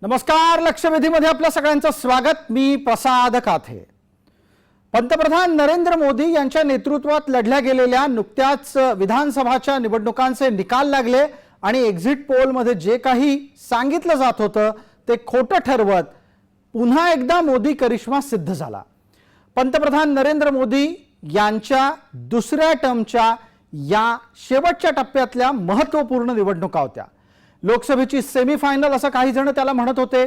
नमस्कार. लक्षवेधीमध्ये आपल्या सगळ्यांचं स्वागत. मी प्रसाद काथे. पंतप्रधान नरेंद्र मोदी यांच्या नेतृत्वात लढल्या गेलेल्या नुकत्याच विधानसभाच्या निवडणुकांचे निकाल लागले आणि एक्झिट पोलमध्ये जे काही सांगितलं जात होतं ते खोटं ठरवत पुन्हा एकदा मोदी करिश्मा सिद्ध झाला. पंतप्रधान नरेंद्र मोदी यांच्या दुसऱ्या टर्मच्या या शेवटच्या टप्प्यातल्या महत्त्वपूर्ण निवडणुका होत्या. लोकसभेची सेमीफायनल असं काही जण त्याला म्हणत होते.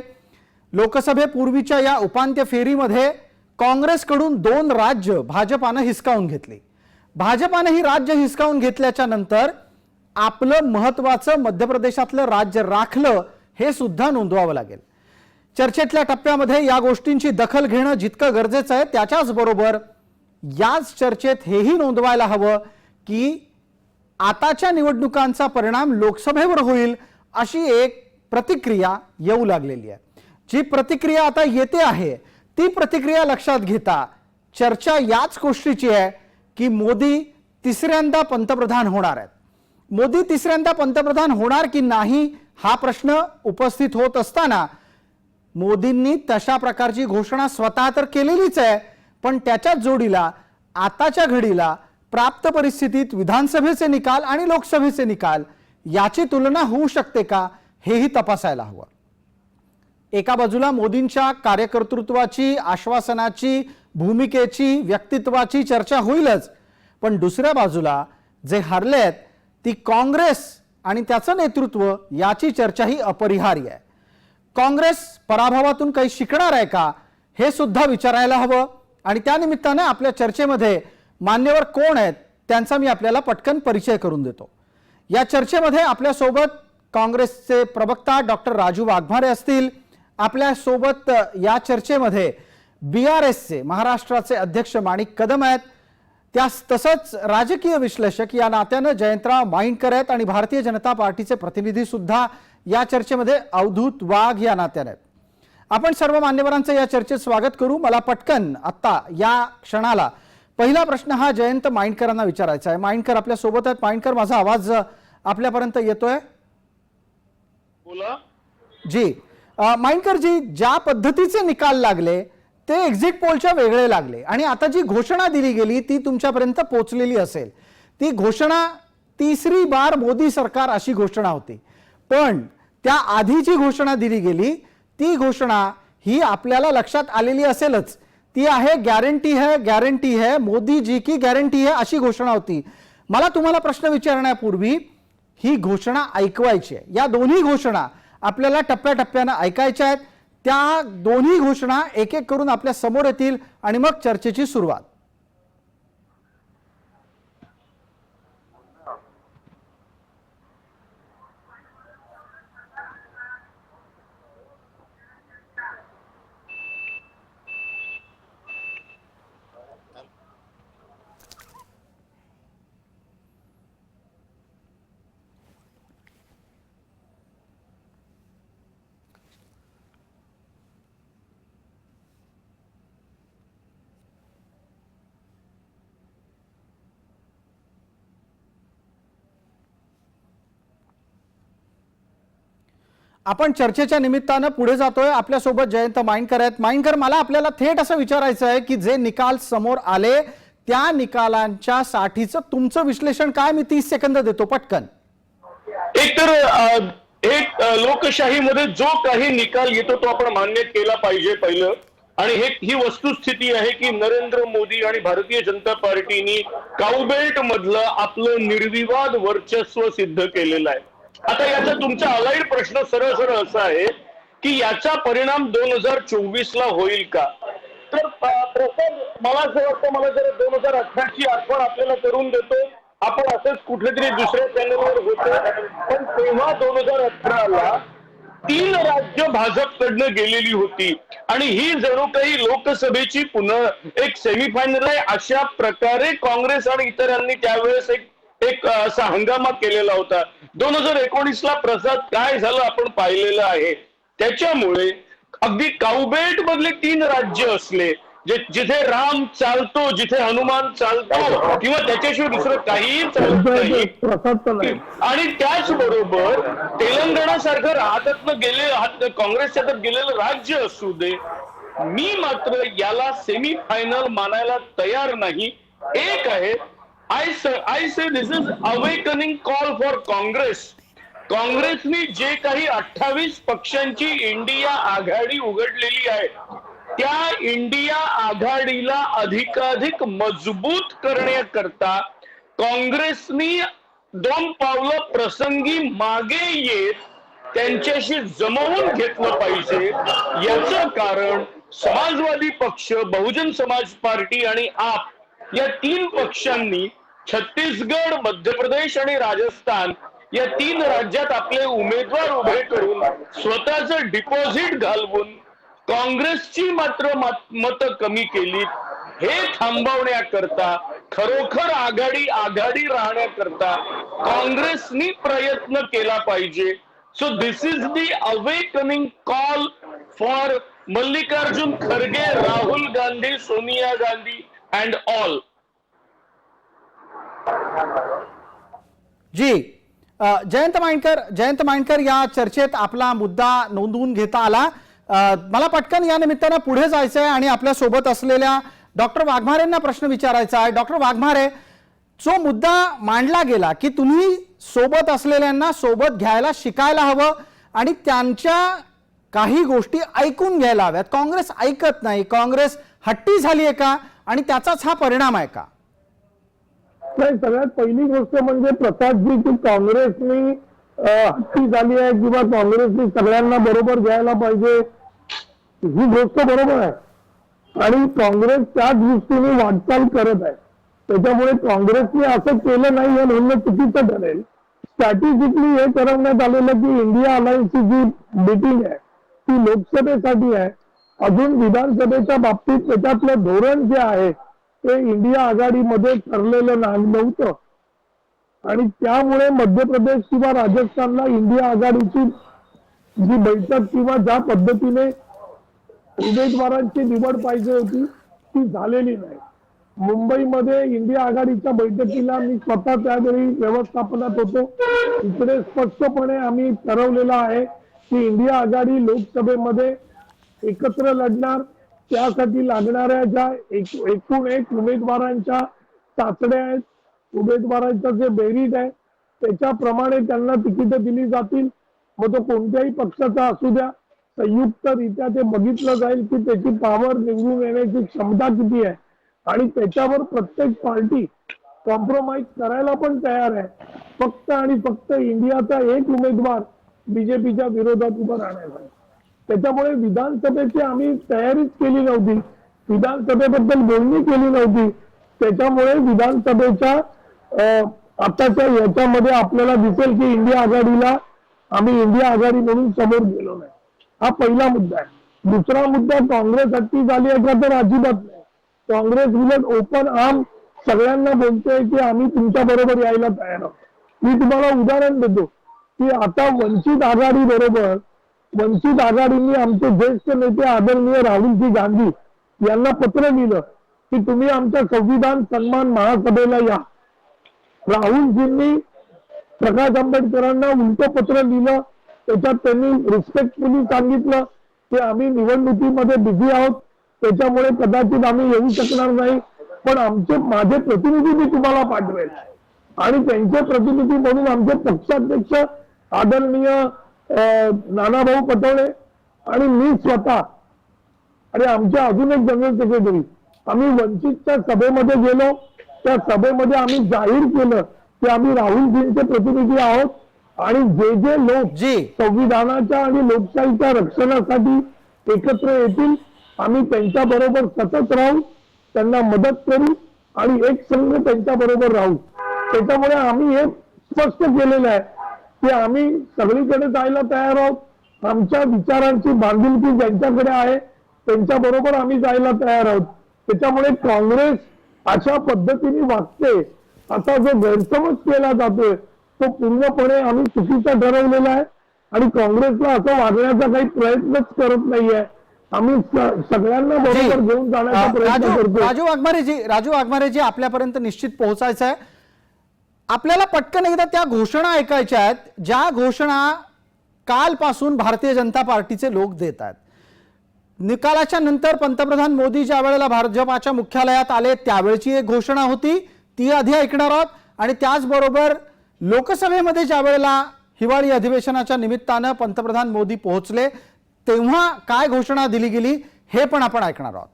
लोकसभेपूर्वीच्या या उपांत्य फेरीमध्ये काँग्रेसकडून 2 राज्य भाजपाने हिसकावून घेतली. भाजपाने ही राज्य हिसकावून घेतल्याच्या नंतर आपलं महत्त्वाचं मध्य प्रदेशातलं राज्य राखलं हे सुद्धा नोंदवावं लागेल. चर्चेतल्या टप्प्यामध्ये या गोष्टींची दखल घेणं जितकं गरजेचं आहे त्याच्याच बरोबर याच चर्चेत हेही नोंदवायला हवं की आताच्या निवडणुकांचा परिणाम लोकसभेवर होईल अशी एक प्रतिक्रिया येऊ लागलेली आहे. जी प्रतिक्रिया आता येते आहे ती प्रतिक्रिया लक्षात घेता चर्चा याच गोष्टीची आहे की मोदी तिसऱ्यांदा पंतप्रधान होणार आहेत. मोदी तिसऱ्यांदा पंतप्रधान होणार की नाही हा प्रश्न उपस्थित होत असताना मोदींनी तशा प्रकारची घोषणा स्वतः तर केलेलीच आहे, पण त्याच्याच जोडीला आताच्या घडीला प्राप्त परिस्थितीत विधानसभेचे निकाल आणि लोकसभेचे निकाल याची तुलना होऊ शकते का हेही तपासायला हवं. एका बाजूला मोदींच्या कार्यकर्तृत्वाची, आश्वासनाची, भूमिकेची, व्यक्तित्वाची चर्चा होईलच, पण दुसऱ्या बाजूला जे हरलेत ती काँग्रेस आणि त्याचं नेतृत्व याची चर्चाही अपरिहार्य आहे. काँग्रेस पराभवातून काही शिकणार आहे का हे सुद्धा विचारायला हवं आणि त्या निमित्ताने आपल्या चर्चेमध्ये मान्यवर कोण आहेत त्यांचा मी आपल्याला पटकन परिचय करून देतो. या चर्चेमध्ये आपल्यासोबत काँग्रेसचे प्रवक्ता डॉक्टर राजू वाघमारे असतील. आपल्यासोबत या चर्चेमध्ये BRSचे महाराष्ट्राचे अध्यक्ष माणिक कदम आहेत. तसंच राजकीय विश्लेषक या नात्यानं जयंतराव माइंडकर आहेत आणि भारतीय जनता पार्टीचे प्रतिनिधी सुद्धा या चर्चेमध्ये अवधूत वाघ या नात्याने आहेत. आपण सर्व मान्यवरांचं या चर्चेत स्वागत करू. मला पटकन आत्ता या क्षणाला पहिला प्रश्न हा जयंत माइंडकरांना विचारायचा आहे. माइंडकर आपल्या सोबत आहेत. माइंडकर, माझा आवाज आपल्यापर्यंत येतोय? बोला जी. माइंडकर जी, ज्या पद्धतीचे निकाल लागले ते एक्झिट पोलच्या वेगळे लागले आणि आता जी घोषणा दिली गेली ती तुमच्यापर्यंत पोहोचलेली असेल. ती घोषणा तिसरी बार मोदी सरकार अशी घोषणा होती, पण त्या आधी जी घोषणा दिली गेली ती घोषणा ही आपल्याला लक्षात आलेली असेलच. ती आहे गॅरंटी है मोदी जी की गॅरंटी है अशी घोषणा होती. मला तुम्हाला प्रश्न विचारण्यापूर्वी ही घोषणा ऐकवायची आहे. या दोन्ही घोषणा आपल्याला टप्प्याटप्प्याने ऐकायच्या आहेत. त्या दोन्ही घोषणा एक एक करून आपल्या समोर येतील आणि मग चर्चेची सुरुवात. आपण चर्चेच्या निमित्तानं पुढे जातोय. आपल्यासोबत जयंत माइंडकर आहेत. माइंडकर, मला आपल्याला थेट असं विचारायचं आहे की जे निकाल समोर आले त्या निकालांच्या साठीचं तुमचं विश्लेषण काय? मी 30 सेकंद देतो पटकन. एक लोकशाहीमध्ये जो काही निकाल येतो तो आपण मान्य केला पाहिजे पहिलं. आणि ही वस्तुस्थिती आहे की नरेंद्र मोदी आणि भारतीय जनता पार्टीनी काउबेल्ट मधलं आपलं निर्विवाद वर्चस्व सिद्ध केलेलं आहे. आता याचा तुमचा अलाइड प्रश्न सरळ सरळ असा आहे की याचा परिणाम 2024 ला होईल का? तर मला असं वाटतं, मला जरा 2018ची आठवण आपल्याला करून देतो. आपण असंच कुठल्या तरी दुसऱ्या चॅनलवर होतो, पण तेव्हा 2018ला 3 राज्य भाजपकडनं गेलेली होती आणि ही जणू काही लोकसभेची पुन्हा एक सेमीफायनल आहे अशा प्रकारे काँग्रेस आणि इतरांनी त्यावेळेस एक असा हंगामा केलेला होता. 2019 ला प्रसाद काय झालं आपण पाहिलेलं आहे. त्याच्यामुळे अगदी काउबेल्ट मधले 3 राज्य असले जिथे राम चालतो, जिथे हनुमान चालतो किंवा त्याच्याशिवाय दुसरं काहीही चालत नाही. आणि त्याचबरोबर तेलंगणासारखं राहतातनं गेले काँग्रेसच्या हातात गेलेलं राज्य असू दे, मी मात्र याला सेमीफायनल मानायला तयार नाही. एक आहे, I say this is awakening call for Congress. काँग्रेसनी जे काही 28 पक्षांची इंडिया आघाडी उघडलेली आहे, त्या इंडिया आघाडीला अधिकाधिक मजबूत करण्याकरता काँग्रेसनी 2 पावलं प्रसंगी मागे येत त्यांच्याशी जमवून घेतलं पाहिजे. याचं कारण समाजवादी पक्ष, बहुजन समाज पार्टी आणि आप या 3 पक्षांनी छत्तीसगड, मध्य प्रदेश आणि राजस्थान या 3 राज्यात आपले उमेदवार उभे करून स्वतःचं डिपॉझिट घालवून काँग्रेसची मात्र मतं कमी केली. हे थांबवण्याकरता, खरोखर आघाडी राहण्याकरता काँग्रेसनी प्रयत्न केला पाहिजे. So this is the awakening call for Mallikarjun Kharge, Rahul Gandhi, Sonia Gandhi and all. जी, जयंत मांडकर या चर्चेत आपला मुद्दा नोंदवून घेता आला. मला पटकन या निमित्तानं पुढे जायचं आहे आणि आपल्या सोबत असलेल्या डॉक्टर वाघमारेंना प्रश्न विचारायचा आहे. डॉक्टर वाघमारे, जो मुद्दा मांडला गेला की तुम्ही सोबत असलेल्यांना सोबत घ्यायला शिकायला हवं आणि त्यांच्या काही गोष्टी ऐकून घ्यायला हव्यात. काँग्रेस ऐकत नाही, काँग्रेस हट्टी झाली आहे का आणि त्याचाच हा परिणाम आहे का? नाही, सगळ्यात पहिली गोष्ट म्हणजे प्रसादजी की काँग्रेसनी हत्ती झाली आहे किंवा काँग्रेसनी सगळ्यांना बरोबर घ्यायला पाहिजे, ही गोष्ट बरोबर आहे आणि काँग्रेस त्याच दृष्टीने वाटचाल करत आहे. त्याच्यामुळे काँग्रेसने असं केलं नाही हे म्हणणं चुकीचं ठरेल. स्ट्रॅटेजिकली हे ठरवण्यात आलेलं की इंडिया अलायन्सची जी मीटिंग आहे ती लोकसभेसाठी आहे. अजून विधानसभेच्या बाबतीत त्याच्यातलं धोरण जे आहे ते इंडिया आघाडीमध्ये ठरलेलं नव्हतं आणि त्यामुळे मध्य प्रदेश किंवा राजस्थानला इंडिया आघाडीची जी बैठक किंवा ज्या पद्धतीने उमेदवारांची निवड पाहिजे होती ती झालेली नाही. मुंबईमध्ये इंडिया आघाडीच्या बैठकीला मी स्वतः त्यावेळी व्यवस्थापनात होतो. इकडे स्पष्टपणे आम्ही ठरवलेलं आहे की इंडिया आघाडी लोकसभेमध्ये एकत्र लढणार. त्यासाठी लागणाऱ्या ज्या एकूण एक उमेदवारांच्या चाचण्या आहेत, उमेदवारांचं जे बेरीज आहे त्याच्याप्रमाणे त्यांना तिकीट दिली जातील. मग तो कोणत्याही पक्षाचा असू द्या, संयुक्तरित्या ते बघितलं जाईल की त्याची पॉवर निवडून येण्याची क्षमता किती आहे आणि त्याच्यावर प्रत्येक पार्टी कॉम्प्रोमाइज करायला पण तयार आहे. फक्त आणि फक्त इंडियाचा एक उमेदवार बीजेपीच्या विरोधात उभं राहण्यासाठी. त्याच्यामुळे विधानसभेची आम्ही तयारीच केली नव्हती, विधानसभेबद्दल बोलणी केली नव्हती. त्याच्यामुळे विधानसभेच्या आताच्या याच्यामध्ये आपल्याला दिसेल की इंडिया आघाडीला आम्ही इंडिया आघाडी म्हणून समोर गेलो नाही. हा पहिला मुद्दा आहे. दुसरा मुद्दा, काँग्रेस हत्ती झाली आहे का तर अजिबात नाही. काँग्रेस उलट ओपन आर्म सगळ्यांना बोलतोय की आम्ही तुमच्या बरोबर यायला तयार आहोत. मी तुम्हाला उदाहरण देतो की आता वंचित आघाडी बरोबर वंचित आघाडीने आमचे ज्येष्ठ नेते आदरणीय राहुलजी गांधी यांना पत्र लिहिलं की तुम्ही आमच्या संविधान सन्मान महासभेला या. राहुलजींनी प्रकाश आंबेडकरांना उलट पत्र लिहिलं. त्याच्यात त्यांनी रिस्पेक्टफुली सांगितलं की आम्ही निवडणुकीमध्ये बिझी आहोत, त्याच्यामुळे कदाचित आम्ही येऊ शकणार नाही, पण माझे प्रतिनिधी मी तुम्हाला पाठवेल. आणि त्यांचे प्रतिनिधी म्हणून आमचे पक्षाध्यक्ष आदरणीय नानाभाऊ पटोले आणि मी स्वतः आणि आमचे अजून एक जनरल सेक्रेटरी आम्ही वंचितच्या सभेमध्ये गेलो. त्या सभेमध्ये आम्ही जाहीर केलं की आम्ही राहुलजींचे प्रतिनिधी आहोत आणि जे लोक संविधानाच्या आणि लोकशाहीच्या रक्षणासाठी एकत्र येतील आम्ही त्यांच्या बरोबर सतत राहू, त्यांना मदत करू आणि एक संघ त्यांच्या बरोबर राहू. त्याच्यामुळे आम्ही हे स्पष्ट केलेलं आहे की आम्ही सगळीकडे जायला तयार आहोत. आमच्या विचारांची बांधिलकी ज्यांच्याकडे आहे त्यांच्या बरोबर आम्ही जायला तयार आहोत. त्याच्यामुळे काँग्रेस अशा पद्धतीने वागते, असा जो गैरसमज केला जातोय तो पूर्णपणे आम्ही चुकीचा ठरवलेला आहे आणि काँग्रेसला असं वागण्याचा काही प्रयत्नच करत नाहीये. आम्ही सगळ्यांना बरोबर घेऊन जाण्याचा प्रयत्न करतो. राजू वाघमारेजी आपल्यापर्यंत निश्चित पोहोचायचं आहे. आपल्याला पटकन एकदा त्या घोषणा ऐकायच्या आहेत ज्या घोषणा कालपासून भारतीय जनता पार्टीचे लोक देत आहेत. निकालाच्या नंतर पंतप्रधान मोदी ज्या वेळेला भाजपाच्या मुख्यालयात आले त्यावेळची एक घोषणा होती, ती आधी ऐकणार आहोत. आणि त्याचबरोबर लोकसभेमध्ये ज्या वेळेला हिवाळी अधिवेशनाच्या निमित्तानं पंतप्रधान मोदी पोहोचले तेव्हा काय घोषणा दिली गेली हे पण आपण ऐकणार आहोत.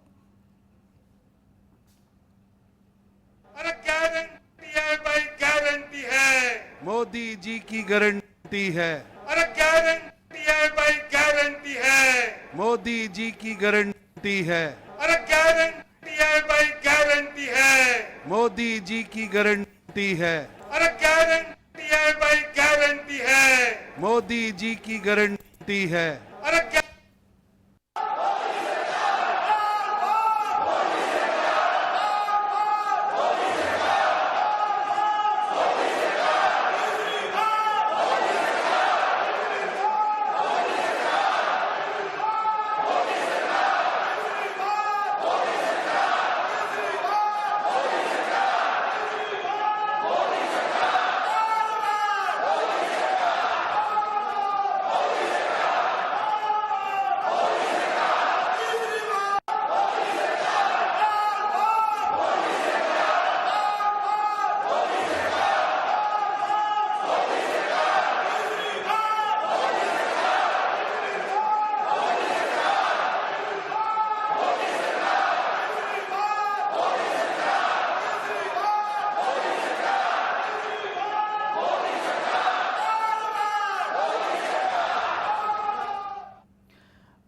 अरे गारंटी है भाई, गारंटी है, मोदी जी की गारंटी है। अरे गारंटी है भाई, गारंटी है, मोदी जी की गारंटी है। अरे गारंटी है भाई, गारंटी है, मोदी जी की गारंटी है। अरे गारंटी है भाई, गारंटी है, मोदी जी की गारंटी है। अरे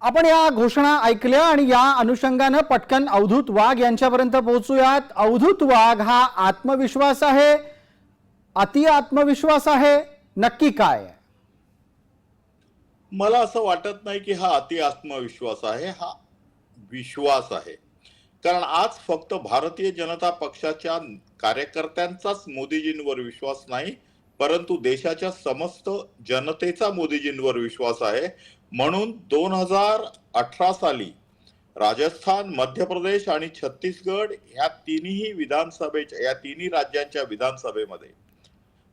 आपण या घोषणा ऐकल्या आणि या अनुषंगानं पटकन अवधूत वाघ यांच्यापर्यंत पोहोचूयात. अवधूत वाघ, हा आत्मविश्वास आहे, अति आत्मविश्वास आहे, नक्की काय? मला असं वाटत नाही की हा अति आत्मविश्वास आहे, हा विश्वास आहे. कारण आज फक्त भारतीय जनता पक्षाच्या कार्यकर्त्यांचाच मोदीजींवर विश्वास नाही, परंतु देशाच्या समस्त जनतेचा मोदीजींवर विश्वास आहे. म्हणून 2018 साली राजस्थान, मध्य प्रदेश आणि छत्तीसगड या तिन्ही राज्यांच्या विधानसभेमध्ये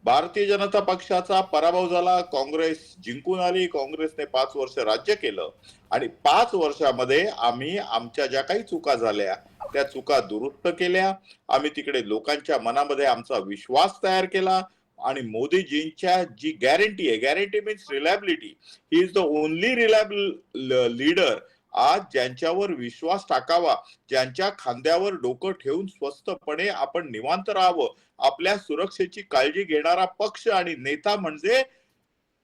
भारतीय जनता पक्षाचा पराभव झाला. काँग्रेस जिंकून आली. काँग्रेसने 5 वर्ष राज्य केलं आणि 5 वर्षामध्ये आम्ही आमच्या ज्या काही चुका झाल्या त्या चुका दुरुस्त केल्या. आम्ही तिकडे लोकांच्या मनामध्ये आमचा विश्वास तयार केला आणि मोदीजींच्या जी गॅरंटी आहे, guarantee means reliability, he is the only reliable leader. आज ज्यांच्यावर विश्वास टाकावा, ज्यांच्या खांद्यावर डोकं ठेवून स्वस्थपणे आपण निवांत राहावं, आपल्या सुरक्षेची काळजी घेणारा पक्ष आणि नेता म्हणजे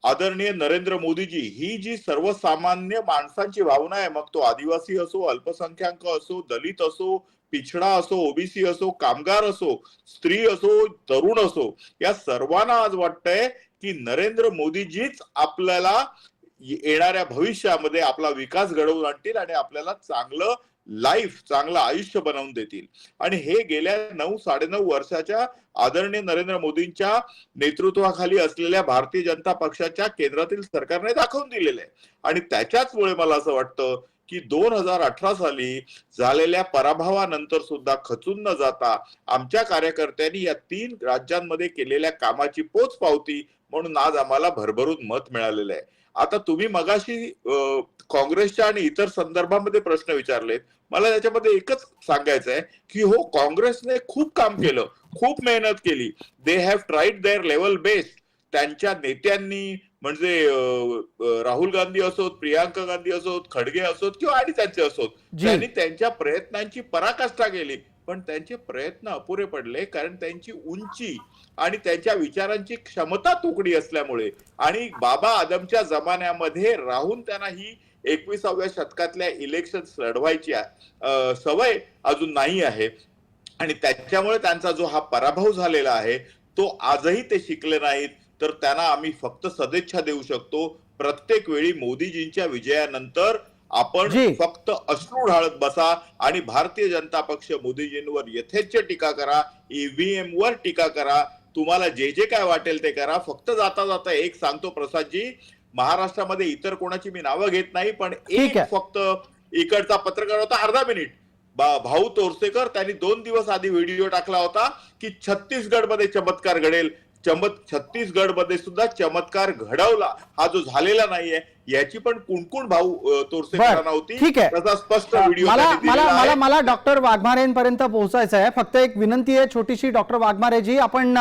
आदरणीय नरेंद्र मोदीजी. ही जी सर्वसामान्य माणसांची भावना आहे, मग तो आदिवासी असो, अल्पसंख्याक असो, दलित असो, पिछडा असो, ओबीसी असो, कामगार असो, स्त्री असो, तरुण असो, या सर्वांना आज वाटतंय की नरेंद्र मोदीजीच आपल्याला येणाऱ्या भविष्यामध्ये आपला विकास घडवून आणतील आणि आपल्याला चांगलं लाईफ, चांगलं आयुष्य बनवून देतील. आणि हे गेल्या 9-9.5 वर्षाच्या आदरणीय नरेंद्र मोदींच्या नेतृत्वाखाली असलेल्या भारतीय जनता पक्षाच्या केंद्रातील सरकारने दाखवून दिलेलं आहे. आणि त्याच्याचमुळे मला असं वाटतं की 2018 साली झालेल्या पराभवानंतर सुद्धा खचून न जाता आमच्या कार्यकर्त्यांनी या 3 राज्यांमध्ये केलेल्या कामाची पोचपावती म्हणून आज आम्हाला भरभरून मत मिळालेलं आहे. आता तुम्ही मगाशी काँग्रेसच्या आणि इतर संदर्भामध्ये प्रश्न विचारलेत. मला त्याच्यामध्ये एकच सांगायचं आहे की हो, काँग्रेसने खूप काम केलं, खूप मेहनत केली. They have tried their level best. त्यांच्या नेत्यांनी म्हणजे राहुल गांधी असोत, प्रियांका गांधी असोत, खडगे असोत किंवा आणि त्यांचे असोत, त्यांनी त्यांच्या प्रयत्नांची पराकाष्ठा केली. पण त्यांचे प्रयत्न अपुरे पडले कारण त्यांची उंची आणि त्यांच्या विचारांची क्षमता तुकडी असल्यामुळे आणि बाबा आदमच्या जमान्यामध्ये राहून त्यांना ही 21व्या शतकातल्या इलेक्शन्स लढवायची सवय अजून नाही आहे. आणि त्याच्यामुळे त्यांचा जो हा पराभव झालेला आहे तो आजही ते शिकले नाहीत. तर त्यांना आम्ही फक्त सदिच्छा देऊ शकतो. प्रत्येक वेळी मोदीजींच्या विजयानंतर आपण फक्त अश्रू ढाळत बसा आणि भारतीय जनता पक्ष मोदीजींवर यथेच्छ टीका करा, ईव्हीएम वर टीका करा, तुम्हाला जे जे काय वाटेल ते करा. फक्त जाता जाता एक सांगतो प्रसादजी, महाराष्ट्रामध्ये इतर कोणाची मी नावं घेत नाही, पण एक फक्त इकडचा पत्रकार होता अर्धा मिनिट भाऊ तोरसेकर, त्यांनी 2 दिवस आधी व्हिडिओ टाकला होता की छत्तीसगडमध्ये चमत्कार घडेल. छत्तीसगडमध्ये सुद्धा चमत्कार घडवला, हा जो झालेला नाहीये याची पण कुणकुण भाऊ तोरसेकरांना होती. ठीक आहे, त्याचा स्पष्ट व्हिडिओ मला डॉक्टर वाघमारेंपर्यंत पोहोचायचं आहे. फक्त एक विनंती आहे छोटीशी, डॉक्टर वाघमारेजी आपण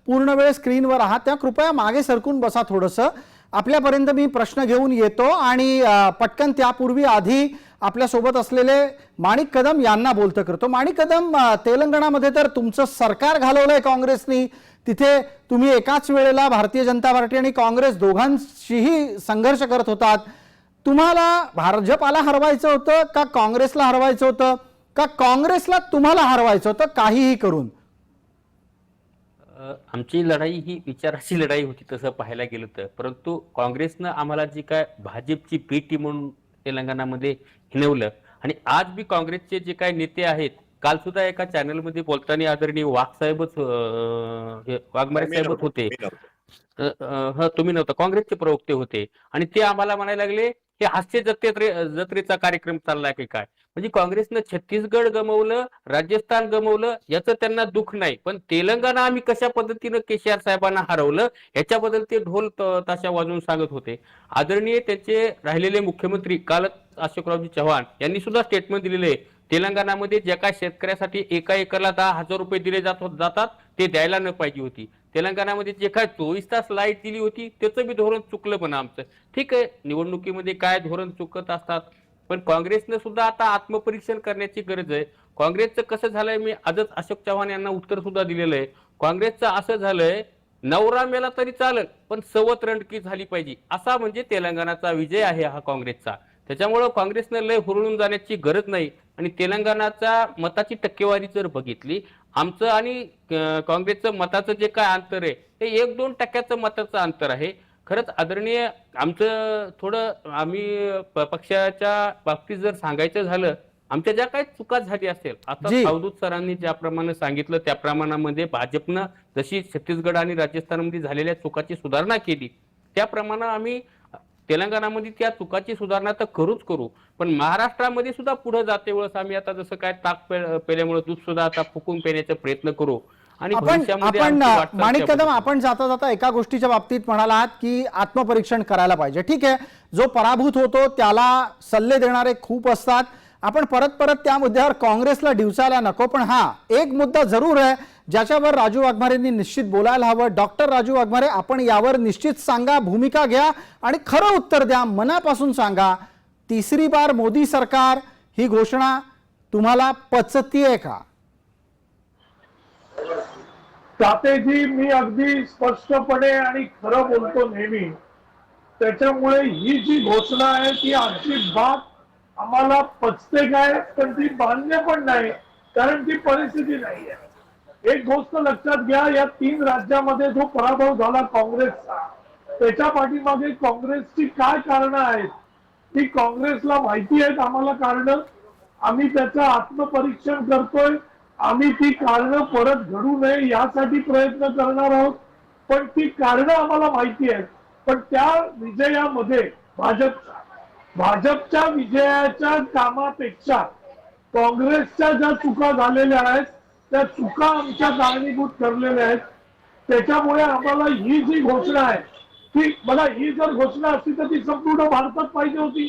पूर्ण वेळ स्क्रीनवर आहात त्या कृपया मागे सरकून बसा थोडंसं. आपल्यापर्यंत मी प्रश्न घेऊन येतो आणि पटकन त्यापूर्वी आधी आपल्या सोबत असलेले माणिक कदम यांना बोलतं करतो. माणिक कदम, तेलंगणामध्ये तर तुमचं सरकार घालवलंय काँग्रेसनी, तिथे तुम्ही एकाच वेळेला भारतीय जनता पार्टी आणि काँग्रेस दोघांशीही संघर्ष करत होतात. तुम्हाला भाजपाला हरवायचं होतं का काँग्रेसला हरवायचं होतं, का काँग्रेसला तुम्हाला हरवायचं होतं काहीही करून? आमची लढाई ही विचाराची लढाई होती तसं पाहायला गेलं तर, परंतु काँग्रेसनं आम्हाला जी काय भाजपची बी टीम म्हणून तेलंगणामध्ये हिनवलं आणि आज बी काँग्रेसचे जे काही नेते आहेत, काल सुद्धा एका चॅनलमध्ये बोलताना आदरणीय वाघमारे साहेबच होते. तुम्ही नव्हता, काँग्रेसचे प्रवक्ते होते आणि ते आम्हाला म्हणायला लागले हे हास्य जत्रेचा कार्यक्रम चाललाय की काय. म्हणजे काँग्रेसनं छत्तीसगड गमवलं, राजस्थान गमवलं याचं त्यांना दुःख नाही, पण तेलंगणा आम्ही कशा पद्धतीनं केसीआर साहेबांना हरवलं याच्याबद्दल ते ढोल ताशा वाजवून सांगत होते. आदरणीय त्यांचे राहिलेले मुख्यमंत्री कालच अशोकरावजी चव्हाण यांनी सुद्धा स्टेटमेंट दिलेले आहे, तेलंगणामध्ये ज्या काय शेतकऱ्यासाठी एका एकरला 10,000 रुपये दिले जातात ते द्यायला न पाहिजे होती. तेलंगणामध्ये जे काय 24 तास लाईट दिली होती त्याचं बी धोरण चुकलं पण आमचं. ठीक आहे, निवडणुकीमध्ये काय धोरण चुकत असतात, पण काँग्रेसनं सुद्धा आता आत्मपरीक्षण करण्याची गरज आहे. काँग्रेसचं कसं झालंय, मी आजच अशोक चव्हाण यांना उत्तर सुद्धा दिलेलं आहे. काँग्रेसचं असं झालंय, नवरा मेला तरी चालेल पण सवत रणकी झाली पाहिजे, असा म्हणजे तेलंगणाचा विजय आहे हा काँग्रेसचा. त्याच्यामुळं काँग्रेसनं लय हुरळून जाण्याची गरज नाही. आणि तेलंगणाच्या मताची टक्केवारी जर बघितली, आमचं आणि काँग्रेसचं मताचं जे काय अंतर आहे ते 1-2 टक्क्याचं मताचं अंतर आहे. खरंच आदरणीय आमचं थोडं आम्ही पक्षाच्या बाबतीत जर सांगायचं झालं, आमच्या ज्या काही चुका झाली असेल, आता अवधूत सरांनी ज्याप्रमाणे सांगितलं त्या प्रमाणामध्ये भाजपनं जशी छत्तीसगड आणि राजस्थानमध्ये झालेल्या चुकाची सुधारणा केली, त्याप्रमाणे आम्ही तेलंगणामध्ये त्या चुकाची सुधारणा तर करू, पण महाराष्ट्रामध्ये सुद्धा पुढे जाते वेळेस आम्ही आता जसं काय ताक पेल्यामुळे दूध सुद्धा आता फुकून पिण्याचा प्रयत्न करू. आणि आपण माणिक कदम, आपण जाता जाता एका गोष्टीच्या बाबतीत म्हणालात की आत्मपरीक्षण करायला पाहिजे. ठीक आहे, जो पराभूत होतो त्याला सल्ले देणारे खूप असतात, आपण परत त्या मुद्द्यावर काँग्रेसला डिवसायला नको. पण हा एक मुद्दा जरूर आहे ज्याच्यावर राजू वाघमारेंनी निश्चित बोलायला हवं. डॉक्टर राजू वाघमारे, आपण यावर निश्चित सांगा, भूमिका घ्या आणि खरं उत्तर द्या, मनापासून सांगा. तिसरी बार मोदी सरकार ही घोषणा तुम्हाला पचतीये का? तातेजी, मी अगदी स्पष्टपणे आणि खरं बोलतो नेहमी, त्याच्यामुळे ही जी घोषणा आहे ती अजिबात आम्हाला पचते काय, पण ती मान्य पण नाही, कारण ती परिस्थिती नाही आहे. एक गोष्ट लक्षात घ्या, या 3 राज्यामध्ये जो पराभव झाला काँग्रेसचा, त्याच्या पाठीमागे काँग्रेसची काय कारणं आहेत ती काँग्रेसला माहिती आहेत. आम्हाला कारणं, आम्ही त्याचं आत्मपरीक्षण करतोय, आम्ही ती कारणं परत घडू नये यासाठी प्रयत्न करणार आहोत. पण ती कारणं आम्हाला माहिती आहेत, पण त्या विजयामध्ये भाजपच्या विजयाच्या कामापेक्षा काँग्रेसच्या ज्या चुका झालेल्या आहेत त्या चुका आमच्या कारणीभूत ठरलेल्या आहेत. त्याच्यामुळे आम्हाला ही जी घोषणा आहे ती, मला ही जर घोषणा असती तर ती संपूर्ण भारतात पाहिजे होती.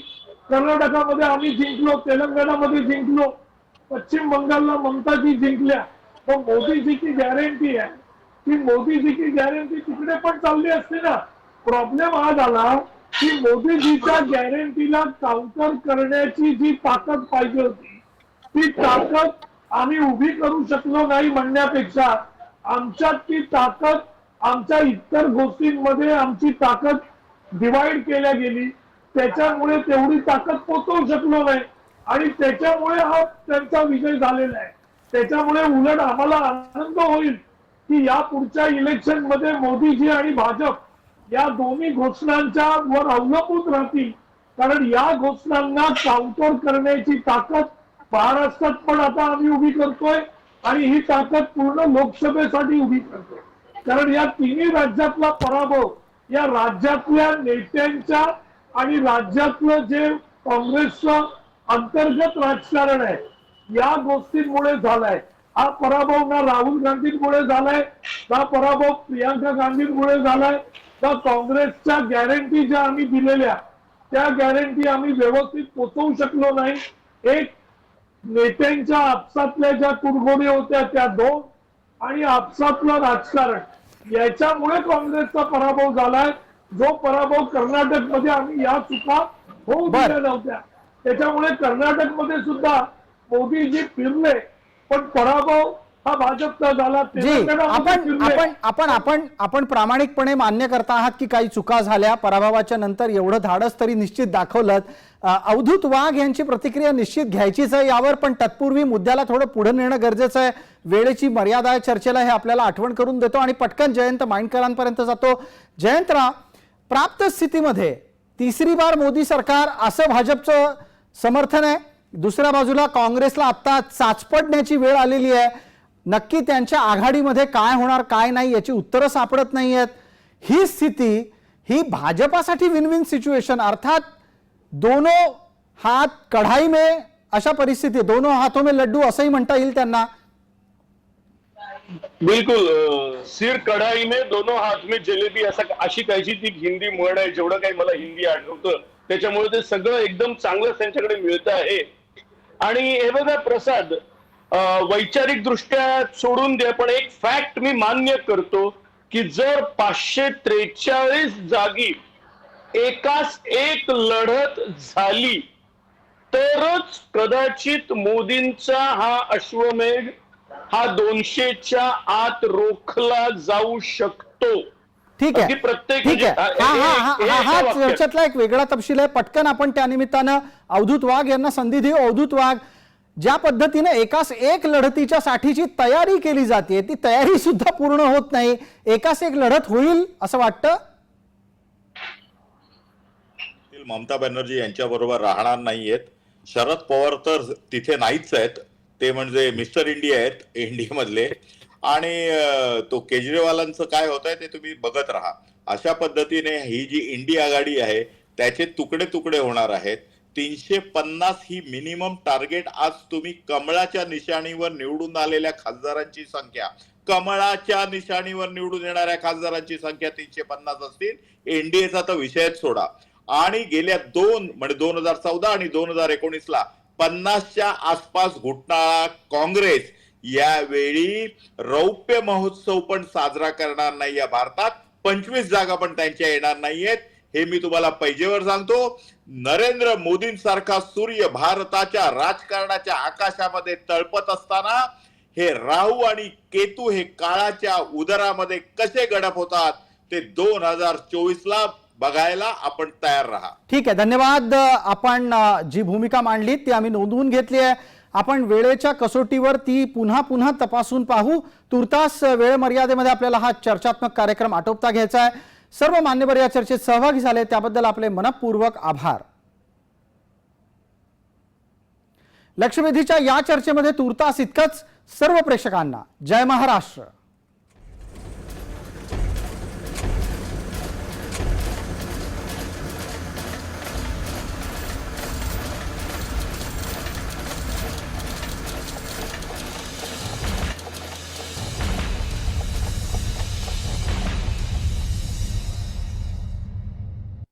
कर्नाटकामध्ये आम्ही जिंकलो, तेलंगणामध्ये जिंकलो, पश्चिम बंगालला ममताजी जिंकल्या, पण मोदीजीची गॅरंटी आहे, ती मोदीजीची गॅरंटी तिकडे पण चालली असते ना. प्रॉब्लेम हा झाला की मोदीजीच्या गॅरंटीला काउंटर करण्याची जी ताकद पाहिजे होती ती ताकद आम्ही उभी करू शकलो नाही म्हणण्यापेक्षा, आमच्यात ती ताकद, आमच्या इतर गोष्टींमध्ये आमची ताकद डिवाइड केल्या गेली, त्याच्यामुळे तेवढी ताकद पोचवू शकलो नाही आणि त्याच्यामुळे हा त्यांचा विजय झालेला आहे. त्याच्यामुळे उलट आम्हाला आनंद होईल की या पुढच्या इलेक्शन मध्ये मोदीजी आणि भाजप या दोन्ही घोषणांच्या वर अवलंबून राहतील, कारण या घोषणांना काउंटर करण्याची ताकद महाराष्ट्रात पण आता आम्ही उभी करतोय आणि ही ताकद पूर्ण लोकसभेसाठी उभी करतोय. कारण या 3 राज्यातला पराभव या राज्यातल्या नेत्यांच्या आणि राज्यातलं जे काँग्रेसचं अंतर्गत राजकारण आहे, या गोष्टींमुळे झालाय हा पराभव. ना राहुल गांधींमुळे झालाय, ना पराभव प्रियांका गांधींमुळे झालाय, ना काँग्रेसच्या गॅरंटी ज्या आम्ही दिलेल्या त्या गॅरंटी आम्ही व्यवस्थित पोचवू शकलो नाही. एक नेत्यांच्या आपसातल्या ज्या कुरघोडी होत्या त्या दोन, आणि आपसातलं राजकारण याच्यामुळे काँग्रेसचा पराभव झालाय. जो पराभव कर्नाटकमध्ये आम्ही या चुका होऊ दिल्या नव्हत्या, त्याच्यामुळे कर्नाटकमध्ये सुद्धा मोदीजी फिरले, पण पराभव हा भाजपचा झाला. जी, तेलंगणामध्ये फिरले. आपण प्रामाणिकपणे मान्य करता आहात की काही चुका झाल्या, पराभवाच्या नंतर एवढं धाडस तरी निश्चित दाखवलं. अवधूत वाघ यांची प्रतिक्रिया निश्चित घ्यायचीच आहे यावर, पण तत्पूर्वी मुद्द्याला थोडं पुढे नेणं गरजेचं आहे. वेळेची मर्यादा आहे चर्चेला, हे आपल्याला आठवण करून देतो आणि पटकन जयंत माइंडकरांपर्यंत जातो. जयंतराव, प्राप्त स्थितीमध्ये तिसरी बार मोदी सरकार असं भाजपचं समर्थन आहे. दुसऱ्या बाजूला काँग्रेसला आता चाचपडण्याची वेळ आलेली आहे. नक्की त्यांच्या आघाडीमध्ये काय होणार काय नाही याची उत्तरं सापडत नाही आहेत. ही स्थिती ही भाजपासाठी विन विन सिच्युएशन, अर्थात दोनों हाथ कढ़ाई में, अशा परिस्थिती, दोनों हाथों में लड्डू असंही म्हणता येईल त्यांना. बिलकुल, सिर कढाई में दोनों हाथ में जलेबी, अशी काहीची ती हिंदी म्हण आहे. जेवढं काही मला हिंदी आठवतं त्याच्यामुळे ते सगळं एकदम चांगलं त्यांच्याकडे मिळत आहे. आणि हे बघा प्रसाद, वैचारिक दृष्ट्या सोडून द्या, पण एक फॅक्ट मी मान्य करतो की जर 543 जागी एकास एक लढत झाली तरच कदाचित मोदींचा हा अश्वमेध हा 200च्या आत रोखला जाऊ शकतो. ठीक आहे, प्रत्येक ठीक आहे. हा चर्चेतला एक वेगळा तपशील आहे. पटकन आपण त्या निमित्तानं अवधूत वाघ यांना संधी देऊ. अवधूत वाघ, ज्या पद्धतीने एकास एक लढतीच्या साठीची तयारी केली जाते ती तयारी सुद्धा पूर्ण होत नाही. एकास एक लढत होईल असं वाटतं? ममता बॅनर्जी यांच्या बरोबर राहणार नाहीयेत. शरद पवार तर तिथे नाहीच आहेत, ते म्हणजे मिस्टर इंडिया आहेत इंडियामधले. आणि तो केजरीवालांचं काय होत आहे ते तुम्ही बघत राहा. अशा पद्धतीने ही जी इंडिया आघाडी आहे त्याचे तुकडे तुकडे होणार आहेत. 350 ही मिनिमम टार्गेट. आज तुम्ही कमळाच्या निशाणीवर निवडून आलेल्या खासदारांची संख्या, कमळाच्या निशाणीवर निवडून येणाऱ्या खासदारांची संख्या 350 असतील. एनडीएचा तर विषयच सोडा. आणि गेल्या म्हणजे 2014 आणि 2019ला 50च्या आसपास घुटणारा काँग्रेस यावेळी रौप्य महोत्सव पण साजरा करणार नाही. या भारतात 25 जागा पण त्यांच्या येणार नाहीयेत. हे मी तुम्हाला पैजेवर सांगतो. नरेंद्र मोदींसारखा सूर्य भारताच्या राजकारणाच्या आकाशामध्ये तळपत असताना हे राहू आणि केतू हे काळाच्या उदरामध्ये कसे गडप होतात ते 2024ला बघायला आपण तयार राहा. ठीक आहे, धन्यवाद. आपण जी भूमिका मांडली ती आम्ही नोंदवून घेतली आहे. आपण वेळेच्या कसोटीवर ती पुन्हा पुन्हा तपासून पाहू. तुर्तास वेळ मर्यादेमध्ये आपल्याला हा चर्चात्मक कार्यक्रम आटोपता घ्यायचा आहे. सर्व मान्यवर या चर्चेत सहभागी झाले त्याबद्दल आपले मनपूर्वक आभार. लक्षवेधीच्या या चर्चेमध्ये तुर्तास इतकंच. सर्व प्रेक्षकांना जय महाराष्ट्र.